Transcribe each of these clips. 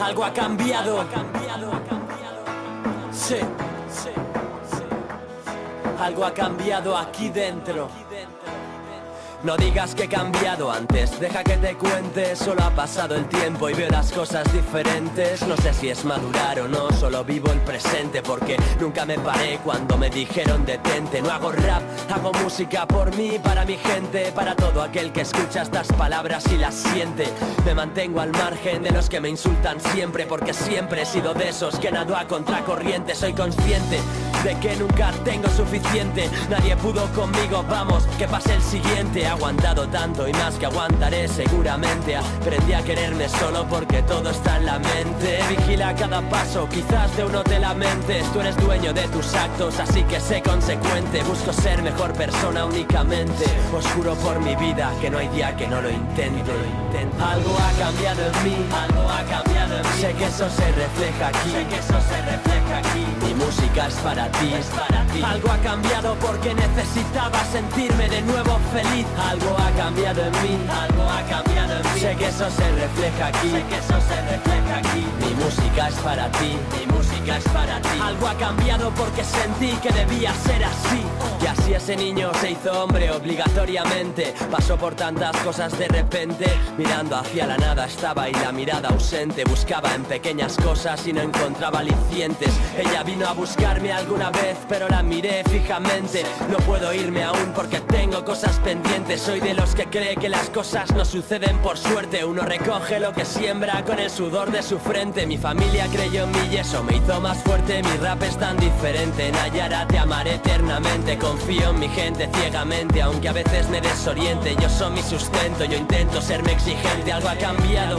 Algo ha cambiado. Sí. Algo ha cambiado aquí dentro. No digas que he cambiado antes, deja que te cuente. Solo ha pasado el tiempo y veo las cosas diferentes. No sé si es madurar o no, solo vivo el presente. Porque nunca me paré cuando me dijeron detente. No hago rap, hago música por mí, para mi gente, para todo aquel que escucha estas palabras y las siente. Me mantengo al margen de los que me insultan siempre, porque siempre he sido de esos que nado a contracorriente. Soy consciente de que nunca tengo suficiente. Nadie pudo conmigo, vamos, que pase el siguiente. He aguantado tanto y más que aguantaré seguramente. Aprendí a quererme solo porque todo está en la mente. Vigila cada paso, quizás de uno te lamentes. Tú eres dueño de tus actos, así que sé consecuente. Busco ser mejor persona únicamente. Os juro por mi vida que no hay día que no lo intente. Algo ha cambiado en mí, algo ha cambiado en mí. Sé que eso se refleja aquí, sé que eso se refleja aquí. Mi música es para ti, es para ti. Algo ha cambiado porque necesitaba sentirme de nuevo feliz. Algo ha cambiado en mí, algo ha cambiado en mí. Sé que eso se refleja aquí, sé que eso se refleja aquí. Mi música es para ti, mi música es para ti. Algo ha cambiado porque sentí que debía ser así. Y así ese niño se hizo hombre obligatoriamente. Pasó por tantas cosas de repente. Mirando hacia la nada estaba y la mirada ausente. Buscaba en pequeñas cosas y no encontraba alicientes. Ella vino a buscarme alguna vez, pero la miré fijamente. No puedo irme aún porque tengo cosas pendientes. Soy de los que cree que las cosas no suceden por suerte. Uno recoge lo que siembra con el sudor de su frente. Mi familia creyó en mí y eso me hizo más fuerte. Mi rap es tan diferente. Nayara, te amaré eternamente. Confío en mi gente ciegamente, aunque a veces me desoriente. Yo soy mi sustento, yo intento serme exigente. Algo ha cambiado,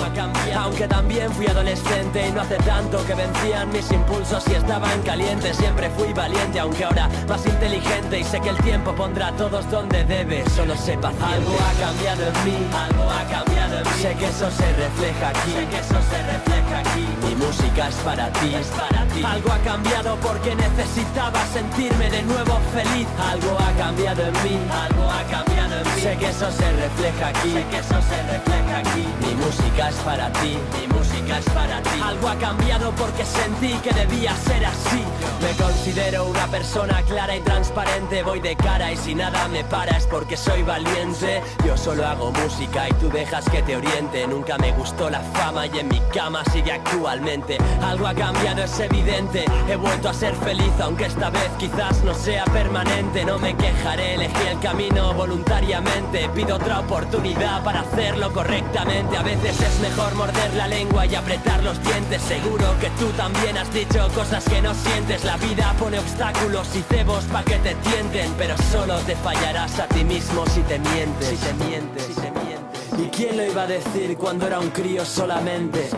aunque también fui adolescente. Y no hace tanto que vencían mis impulsos y estaba en caliente. Siempre fui valiente, aunque ahora más inteligente. Y sé que el tiempo pondrá a todos donde debe. Solo sé paciente. Algo ha cambiado en mí, algo ha cambiado en mí. Sé que eso se refleja aquí, sé que eso se refleja aquí. Mi música es para ti, es para ti. Algo ha cambiado porque necesitaba sentirme de nuevo feliz. Algo ha cambiado en mí, algo ha cambiado en mí. Sé que eso se refleja aquí, sé que eso se refleja aquí. Mi música es para ti, mi música es para ti. Algo ha cambiado porque sentí que debía ser así. Me considero una persona clara y transparente. Voy de cara y si nada me para es porque soy valiente. Yo solo hago música y tú dejas que te oriente. Nunca me gustó la fama y en mi cama sigue actualmente. Algo ha cambiado, es evidente. He vuelto a ser feliz, aunque esta vez quizás no sea permanente. No me quejaré, elegí el camino voluntariamente. Pido otra oportunidad para hacerlo correctamente. A veces es mejor morder la lengua y apretar los dientes. Seguro que tú también has dicho cosas que no sientes. La vida pone obstáculos y cebos pa' que te tienten, pero solo te fallarás a ti mismo si te mientes. Si te mientes, si te mientes. ¿Y quién lo iba a decir cuando era un crío solamente?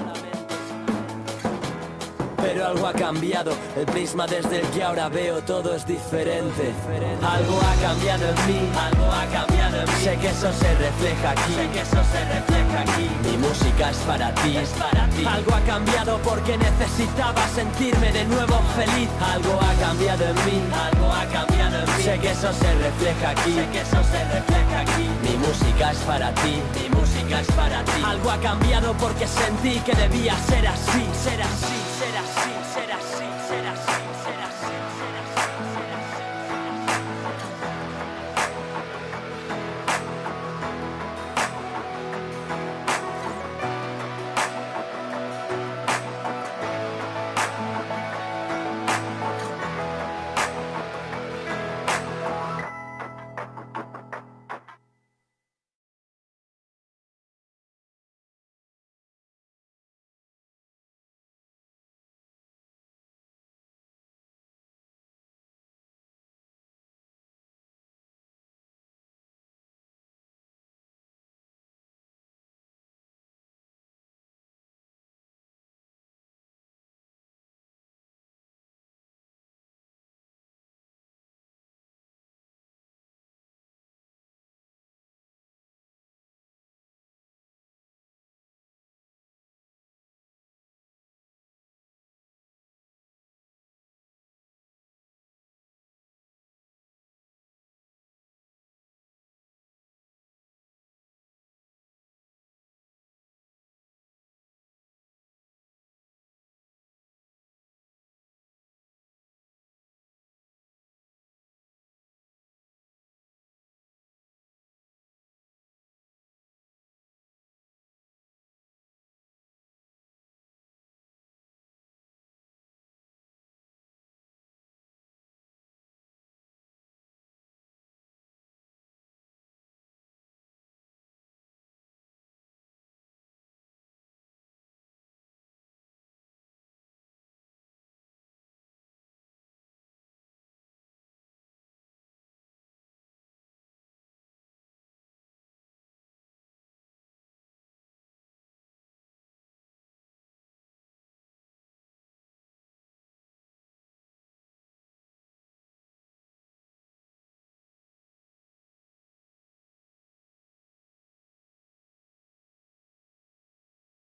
Pero algo ha cambiado, el prisma desde el que ahora veo todo es diferente. Algo ha cambiado en mí, algo ha cambiado en mí. Sé que eso se refleja aquí, sé que eso se refleja aquí. Mi música es para ti, es para ti. Algo ha cambiado porque necesitaba sentirme de nuevo feliz. Algo ha cambiado en mí, algo ha cambiado en mí. Sé que eso se refleja aquí, sé que eso se refleja aquí. Mi música es para ti, mi música es para ti. Algo ha cambiado porque sentí que debía ser así, ser así, ser así.